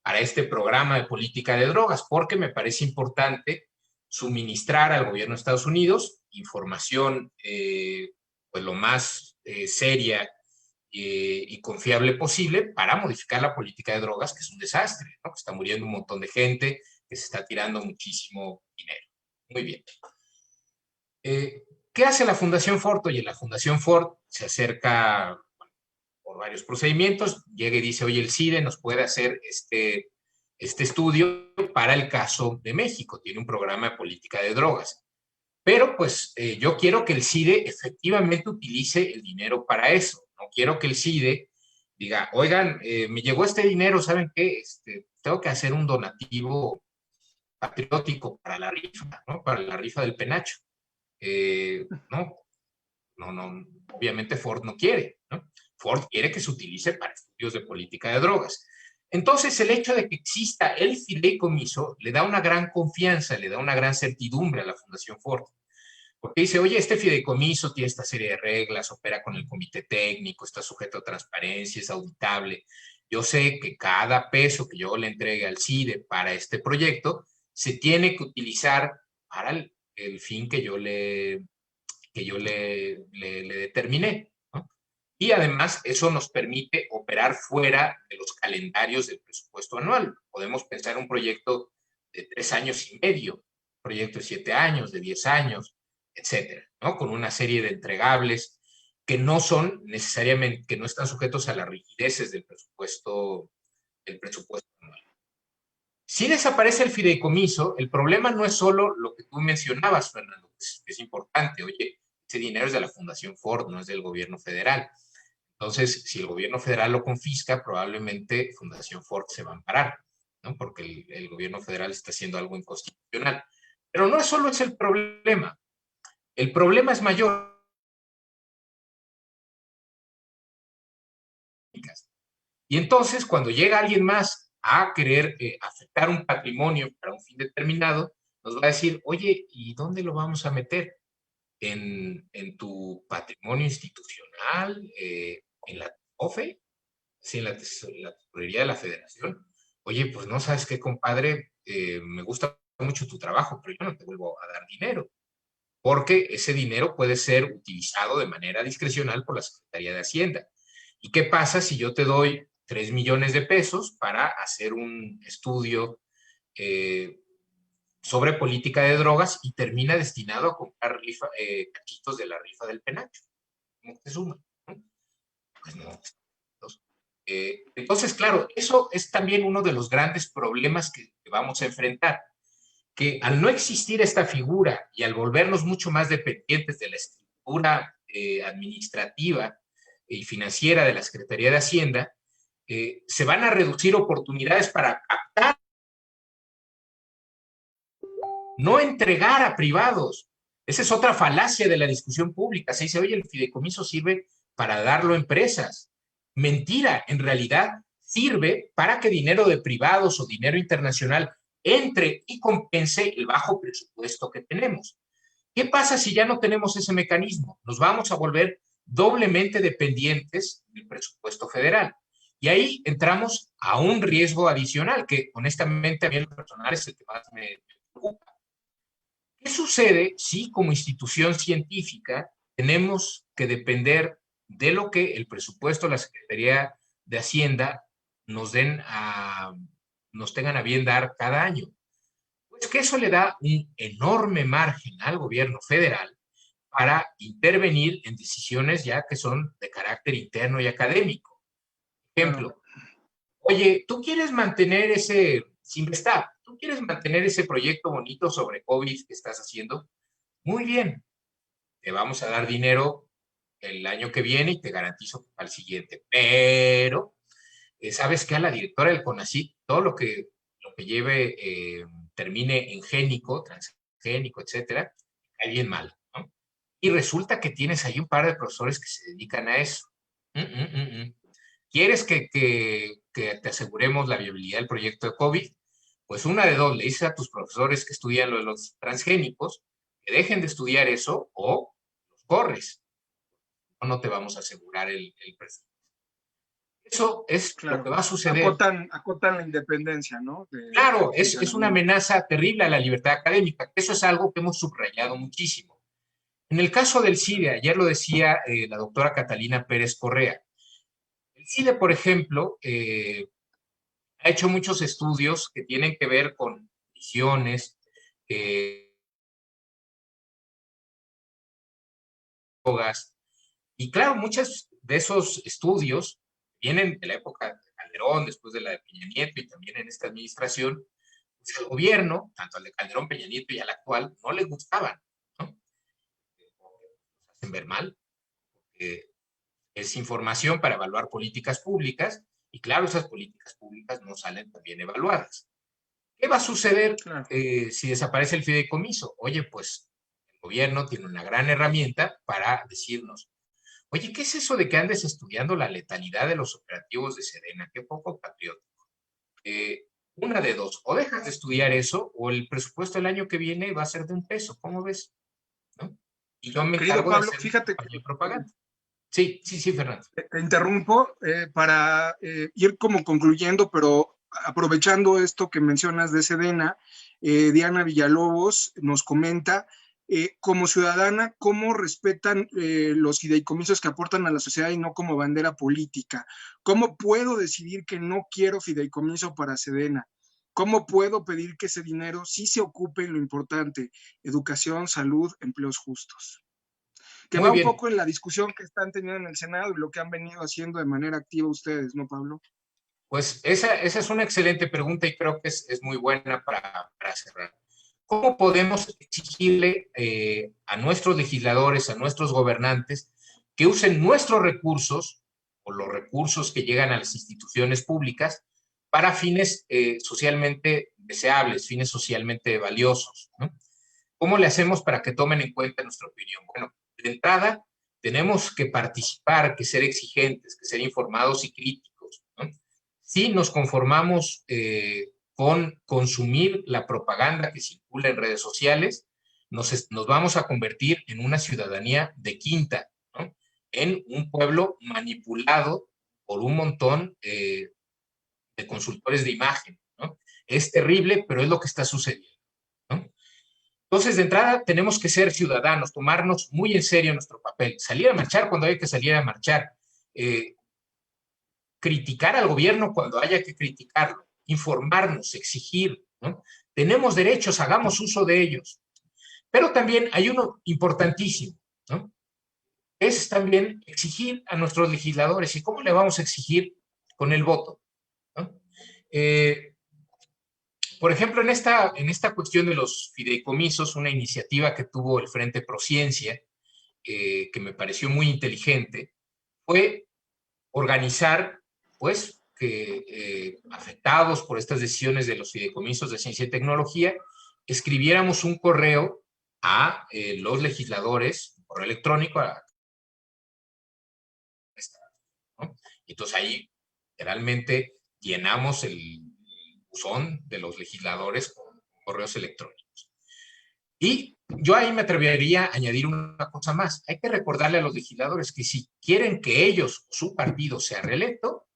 para este programa de política de drogas, porque me parece importante suministrar al gobierno de Estados Unidos información pues lo más seria y confiable posible para modificar la política de drogas, que es un desastre, ¿no? Que está muriendo un montón de gente, que se está tirando muchísimo dinero. Muy bien. ¿Qué hace la Fundación Ford? Oye, la Fundación Ford se acerca por varios procedimientos, llega y dice, oye, el CIDE nos puede hacer este estudio para el caso de México, tiene un programa de política de drogas. Pero pues yo quiero que el CIDE efectivamente utilice el dinero para eso. No quiero que el CIDE diga, oigan, me llegó este dinero, ¿saben qué? Tengo que hacer un donativo patriótico para la rifa, ¿no? Para la rifa del penacho. No, no, obviamente Ford no quiere, ¿no? Ford quiere que se utilice para estudios de política de drogas. Entonces, el hecho de que exista el fideicomiso le da una gran confianza, le da una gran certidumbre a la Fundación Ford. Porque dice, oye, este fideicomiso tiene esta serie de reglas, opera con el comité técnico, está sujeto a transparencia, es auditable. Yo sé que cada peso que yo le entregue al CIDE para este proyecto se tiene que utilizar para el fin que yo le determiné, ¿no? Y además eso nos permite operar fuera de los calendarios del presupuesto anual. Podemos pensar un proyecto de 3 años y medio, un proyecto de 7 años, de 10 años, etcétera, ¿no? Con una serie de entregables que no son necesariamente, que no están sujetos a las rigideces del presupuesto anual. Si desaparece el fideicomiso, el problema no es solo lo que tú mencionabas, Fernando, que es importante. Oye, ese dinero es de la Fundación Ford, no es del gobierno federal. Entonces, si el gobierno federal lo confisca, probablemente Fundación Ford se va a amparar, ¿no? Porque el gobierno federal está haciendo algo inconstitucional. Pero no solo es el problema es mayor. Y entonces, cuando llega alguien más a querer afectar un patrimonio para un fin determinado, nos va a decir, oye, ¿y dónde lo vamos a meter? ¿En tu patrimonio institucional? ¿En la OFE? ¿Sí, en la tesorería de la Federación? Oye, pues no sabes qué, compadre, me gusta mucho tu trabajo, pero yo no te vuelvo a dar dinero, porque ese dinero puede ser utilizado de manera discrecional por la Secretaría de Hacienda. ¿Y qué pasa si yo te doy 3 millones de pesos para hacer un estudio eh, sobre política de drogas y termina destinado a comprar cachitos de la rifa del penacho? ¿Cómo te suma? ¿No? Pues no. Entonces, claro, eso es también uno de los grandes problemas que vamos a enfrentar, que al no existir esta figura y al volvernos mucho más dependientes de la estructura administrativa y financiera de la Secretaría de Hacienda, se van a reducir oportunidades para captar, no entregar a privados. Esa es otra falacia de la discusión pública. Se dice, oye, el fideicomiso sirve para darlo a empresas. Mentira, en realidad sirve para que dinero de privados o dinero internacional entre y compense el bajo presupuesto que tenemos. ¿Qué pasa si ya no tenemos ese mecanismo? Nos vamos a volver doblemente dependientes del presupuesto federal. Y ahí entramos a un riesgo adicional que honestamente a mí en lo personal es el que más me preocupa. ¿Qué sucede si como institución científica tenemos que depender de lo que el presupuesto de la Secretaría de Hacienda nos nos tengan a bien dar cada año? Pues que eso le da un enorme margen al gobierno federal para intervenir en decisiones ya que son de carácter interno y académico. Ejemplo, oye, tú quieres mantener Simvestab, tú quieres mantener ese proyecto bonito sobre COVID que estás haciendo. Muy bien, te vamos a dar dinero el año que viene y te garantizo que para el siguiente. Pero, ¿sabes qué? A la directora del CONACYT, todo lo que lleve, termine en génico, transgénico, etcétera, cae bien mal, ¿no? Y resulta que tienes ahí un par de profesores que se dedican a eso. Mm, mm, mm, mm. ¿Quieres que te aseguremos la viabilidad del proyecto de COVID? Pues una de dos, le dices a tus profesores que estudian lo de los transgénicos que dejen de estudiar eso o los corres, o no te vamos a asegurar el presupuesto. Eso es lo que Claro, va a suceder. acotan la independencia, ¿no? Claro, Del es una funcionamiento. amenaza terrible a la libertad académica. Eso es algo que hemos subrayado muchísimo. En el caso del CIDE, ayer lo decía la doctora Catalina Pérez Correa, CIDE, por ejemplo, ha hecho muchos estudios que tienen que ver con visiones, drogas, y claro, muchos de esos estudios vienen de la época de Calderón, después de la de Peña Nieto y también en esta administración, pues el gobierno, tanto al de Calderón, Peña Nieto y al actual, no les gustaban, ¿no? Porque nos hacen ver mal, porque es información para evaluar políticas públicas y claro, esas políticas públicas no salen tan bien evaluadas. ¿Qué va a suceder Claro. si desaparece el fideicomiso? Oye, pues el gobierno tiene una gran herramienta para decirnos, oye, ¿qué es eso de que andes estudiando la letalidad de los operativos de Sedena? Qué poco patriótico. Una de dos, o dejas de estudiar eso, o el presupuesto del año que viene va a ser de $1. ¿Cómo ves? ¿No? Y yo me Querido encargo de Pablo, hacer mi fíjate que campaña de propaganda. Sí, sí, sí, Fernando. te interrumpo para ir como concluyendo, pero aprovechando esto que mencionas de Sedena, Diana Villalobos nos comenta, como ciudadana, cómo respetan los fideicomisos que aportan a la sociedad y no como bandera política. ¿Cómo puedo decidir que no quiero fideicomiso para Sedena? ¿Cómo puedo pedir que ese dinero sí se ocupe en lo importante? Educación, salud, empleos justos. Que Muy va un bien. poco en la discusión que están teniendo en el Senado y lo que han venido haciendo de manera activa ustedes, ¿no, Pablo? Pues esa es una excelente pregunta y creo que es muy buena para cerrar. ¿Cómo podemos exigirle a nuestros legisladores, a nuestros gobernantes, que usen nuestros recursos o los recursos que llegan a las instituciones públicas para fines socialmente deseables, fines socialmente valiosos, ¿no? ¿Cómo le hacemos para que tomen en cuenta nuestra opinión? Bueno, de entrada, tenemos que participar, que ser exigentes, que ser informados y críticos, ¿no? Si nos conformamos con consumir la propaganda que circula en redes sociales, nos vamos a convertir en una ciudadanía de quinta, ¿no? En un pueblo manipulado por un montón de consultores de imagen, ¿no? Es terrible, pero es lo que está sucediendo, ¿no? Entonces, de entrada, tenemos que ser ciudadanos, tomarnos muy en serio nuestro papel, salir a marchar cuando hay que salir a marchar, eh, criticar al gobierno cuando haya que criticarlo, informarnos, exigir, ¿no? Tenemos derechos, hagamos uso de ellos. Pero también hay uno importantísimo, ¿no? Es también exigir a nuestros legisladores. ¿Y cómo le vamos a exigir? Con el voto, ¿no? Por ejemplo, en esta cuestión de los fideicomisos, una iniciativa que tuvo el Frente Prociencia, que me pareció muy inteligente, fue organizar, pues, que afectados por estas decisiones de los fideicomisos de ciencia y tecnología, escribiéramos un correo a los legisladores, un correo electrónico, ¿no? Y entonces ahí literalmente llenamos el buzón de los legisladores con correos electrónicos. Y yo ahí me atrevería a añadir una cosa más. Hay que recordarle a los legisladores que si quieren que ellos, su partido, sea reelecto,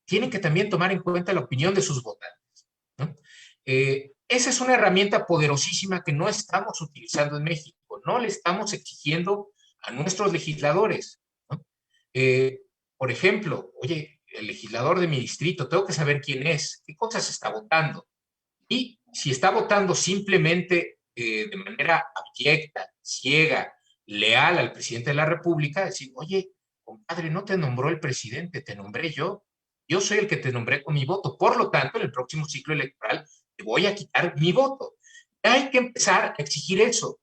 tienen que también tomar en cuenta la opinión de sus votantes, ¿no? Esa es una herramienta poderosísima que no estamos utilizando en México. No le estamos exigiendo a nuestros legisladores, ¿no? Por ejemplo, oye, el legislador de mi distrito, tengo que saber quién es, qué cosas está votando. Y si está votando simplemente de manera abyecta, ciega, leal al presidente de la República, decir, oye, compadre, no te nombró el presidente, te nombré yo. Yo soy el que te nombré con mi voto. Por lo tanto, en el próximo ciclo electoral te voy a quitar mi voto. Hay que empezar a exigir eso.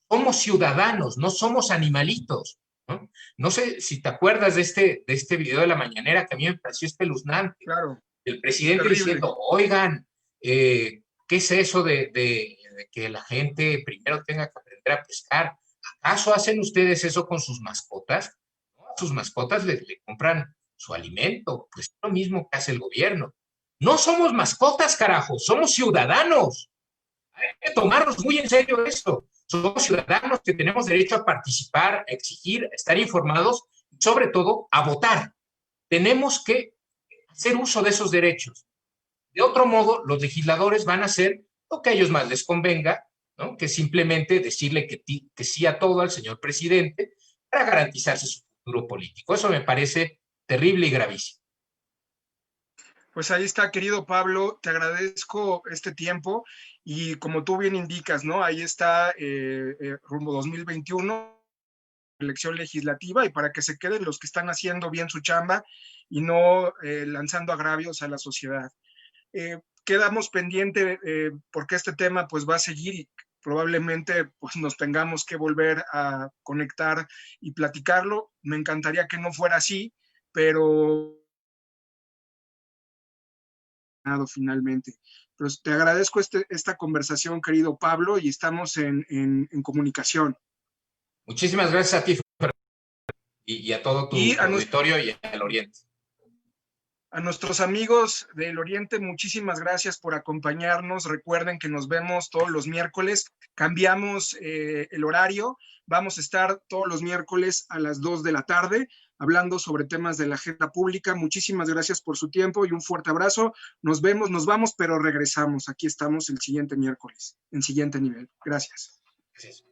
Somos ciudadanos, no somos animalitos, ¿no? No sé si te acuerdas de este video de la mañanera que a mí me pareció espeluznante. Claro, El presidente terrible. diciendo, oigan, ¿qué es eso de que la gente primero tenga que aprender a pescar? ¿Acaso hacen ustedes eso con sus mascotas? ¿No? A sus mascotas le compran su alimento, pues es lo mismo que hace el gobierno. No somos mascotas, carajo, somos ciudadanos. Hay que tomarnos muy en serio esto. Somos ciudadanos que tenemos derecho a participar, a exigir, a estar informados y sobre todo a votar. Tenemos que hacer uso de esos derechos. De otro modo, los legisladores van a hacer lo que a ellos más les convenga, ¿no? Que simplemente decirle que sí a todo al señor presidente para garantizarse su futuro político. Eso me parece terrible y gravísimo. Pues ahí está, querido Pablo, te agradezco este tiempo y como tú bien indicas, ¿no? Ahí está rumbo 2021, elección legislativa, y para que se queden los que están haciendo bien su chamba y no lanzando agravios a la sociedad. Quedamos pendiente porque este tema pues va a seguir y probablemente pues nos tengamos que volver a conectar y platicarlo. Me encantaría que no fuera así, pero finalmente. Pero te agradezco esta conversación, querido Pablo, y estamos en comunicación. Muchísimas gracias a ti, Fernando, y a todo Y tu auditorio y al Oriente. A nuestros amigos del Oriente, muchísimas gracias por acompañarnos. Recuerden que nos vemos todos los miércoles. Cambiamos el horario. Vamos a estar todos los miércoles a las 2 de la tarde hablando sobre temas de la agenda pública. Muchísimas gracias por su tiempo y un fuerte abrazo. Nos vemos, nos vamos, pero regresamos. Aquí estamos el siguiente miércoles, en siguiente nivel. Gracias. Gracias.